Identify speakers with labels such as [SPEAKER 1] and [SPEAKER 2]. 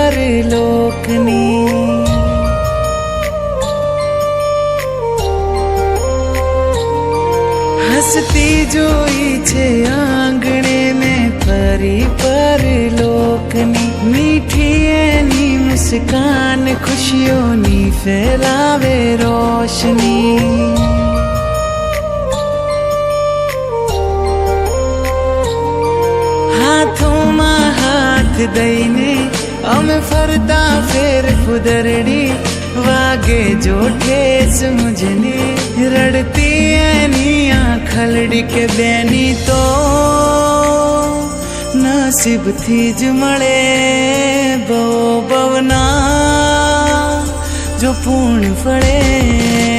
[SPEAKER 1] परलोकनी। हसती जोई छे आंगणे में परी परलोकनी। मीठी एनी मुस्कान खुशियोनी फैलावे रोशनी। हाथों में हाथ दईने अमे फरता फेर फुदरड़ी। वागे जो ठेस मुझने रड़ती एनी आँखलड़ी के बेनी तो नसीब थी ज मळे बो बवना जो पूर्ण फळे।